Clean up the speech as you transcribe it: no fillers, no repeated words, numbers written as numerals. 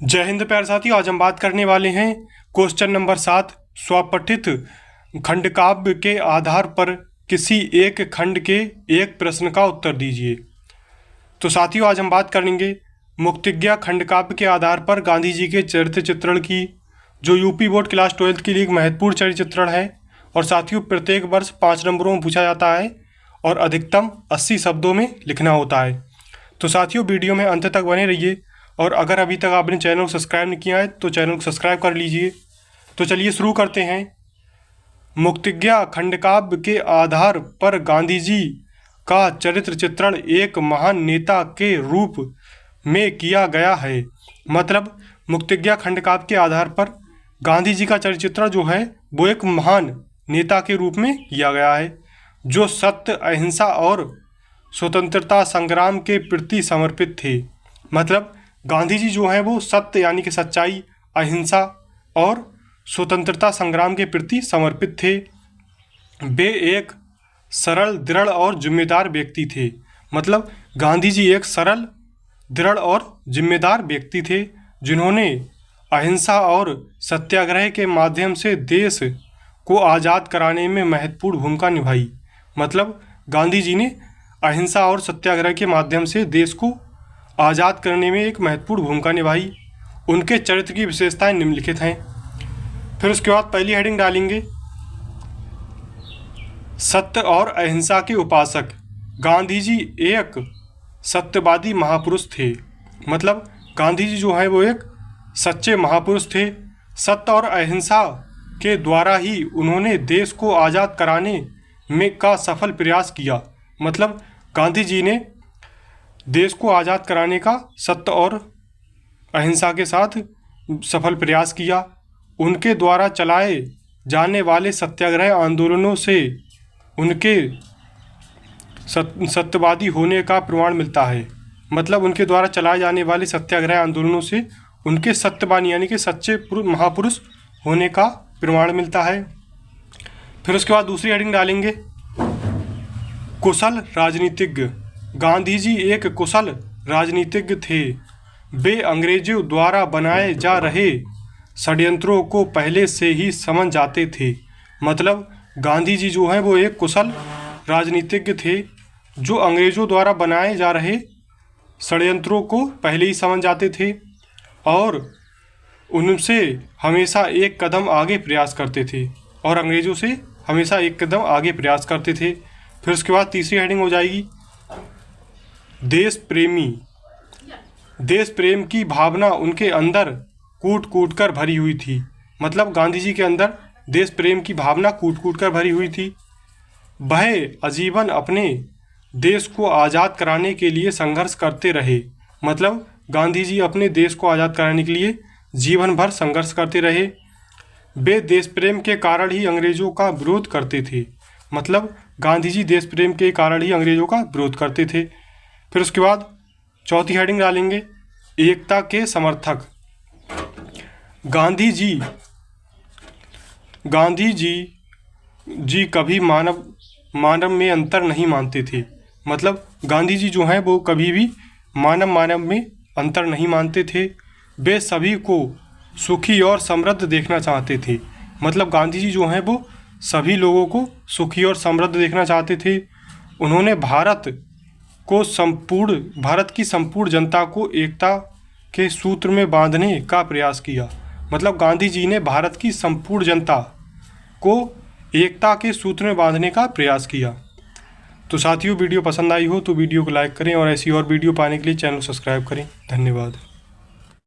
जय हिंद प्यारे साथियों, आज हम बात करने वाले हैं क्वेश्चन नंबर 7। स्वपठित खंड काव्य के आधार पर किसी एक खंड के एक प्रश्न का उत्तर दीजिए। तो साथियों, आज हम बात करेंगे मुक्तिज्ञा खंड काव्य के आधार पर गांधी जी के चरित्र चित्रण की, जो यूपी बोर्ड क्लास 12 के लिए एक महत्वपूर्ण चरित्र चित्रण है। और साथियों, प्रत्येक वर्ष 5 नंबरों में पूछा जाता है और अधिकतम 80 शब्दों में लिखना होता है। तो साथियों, वीडियो में अंत तक बने रहिए और अगर अभी तक आपने चैनल को सब्सक्राइब नहीं किया है तो चैनल को सब्सक्राइब कर लीजिए। तो चलिए शुरू करते हैं। मुक्तिज्ञा खंडकाव्य के आधार पर गांधी जी का चरित्र चित्रण एक महान नेता के रूप में किया गया है। मतलब मुक्तिज्ञा खंडकाव्य के आधार पर गांधी जी का चरित्र चित्रण जो है वो एक महान नेता के रूप में किया गया है, जो सत्य, अहिंसा और स्वतंत्रता संग्राम के प्रति समर्पित थे। मतलब गांधी जी जो हैं वो सत्य यानी कि सच्चाई, अहिंसा और स्वतंत्रता संग्राम के प्रति समर्पित थे। वे एक सरल, दृढ़ और जिम्मेदार व्यक्ति थे। मतलब गांधी जी एक सरल, दृढ़ और जिम्मेदार व्यक्ति थे, जिन्होंने अहिंसा और सत्याग्रह के माध्यम से देश को आज़ाद कराने में महत्वपूर्ण भूमिका निभाई। मतलब गांधी जी ने अहिंसा और सत्याग्रह के माध्यम से देश को आज़ाद करने में एक महत्वपूर्ण भूमिका निभाई। उनके चरित्र की विशेषताएं निम्नलिखित हैं। फिर उसके बाद पहली हेडिंग डालेंगे, सत्य और अहिंसा के उपासक। गांधी जी एक सत्यवादी महापुरुष थे। मतलब गांधी जी जो है वो एक सच्चे महापुरुष थे। सत्य और अहिंसा के द्वारा ही उन्होंने देश को आज़ाद कराने में का सफल प्रयास किया। मतलब गांधी जी ने देश को आज़ाद कराने का सत्य और अहिंसा के साथ सफल प्रयास किया। उनके द्वारा चलाए जाने वाले सत्याग्रह आंदोलनों से उनके सत्यवादी होने का प्रमाण मिलता है। मतलब उनके द्वारा चलाए जाने वाले सत्याग्रह आंदोलनों से उनके सत्यवादी यानी कि सच्चे महापुरुष होने का प्रमाण मिलता है। फिर उसके बाद दूसरी हेडिंग डालेंगे, कुशल राजनीतिज्ञ। गांधी जी एक कुशल राजनीतिज्ञ थे। वे अंग्रेजों द्वारा बनाए जा रहे षड्यंत्रों को पहले से ही समझ जाते थे। मतलब गांधी जी जो हैं वो एक कुशल राजनीतिज्ञ थे, जो अंग्रेजों द्वारा बनाए जा रहे षड्यंत्रों को पहले ही समझ जाते थे और उनसे हमेशा एक कदम आगे प्रयास करते थे और अंग्रेजों से हमेशा एक कदम आगे प्रयास करते थे। फिर उसके बाद तीसरी हेडिंग हो जाएगी, देश प्रेमी। देश प्रेम की भावना उनके अंदर कूट कूट कर भरी हुई थी। मतलब गांधी जी के अंदर देश प्रेम की भावना कूट कूट कर भरी हुई थी। वह आजीवन अपने देश को आज़ाद कराने के लिए संघर्ष करते रहे। मतलब गांधी जी अपने देश को आज़ाद कराने के लिए जीवन भर संघर्ष करते रहे। वे देश प्रेम के कारण ही अंग्रेज़ों का विरोध करते थे। मतलब गांधी जी देश प्रेम के कारण ही अंग्रेज़ों का विरोध करते थे। फिर उसके बाद चौथी हेडिंग डालेंगे, एकता के समर्थक। गांधी जी कभी मानव में अंतर नहीं मानते थे। मतलब गांधी जी जो हैं वो कभी भी मानव में अंतर नहीं मानते थे। वे सभी को सुखी और समृद्ध देखना चाहते थे। मतलब गांधी जी जो हैं वो सभी लोगों को सुखी और समृद्ध देखना चाहते थे। उन्होंने भारत की संपूर्ण जनता को एकता के सूत्र में बांधने का प्रयास किया। मतलब गांधी जी ने भारत की संपूर्ण जनता को एकता के सूत्र में बांधने का प्रयास किया। तो साथियों, वीडियो पसंद आई हो तो वीडियो को लाइक करें और ऐसी और वीडियो पाने के लिए चैनल को सब्सक्राइब करें। धन्यवाद।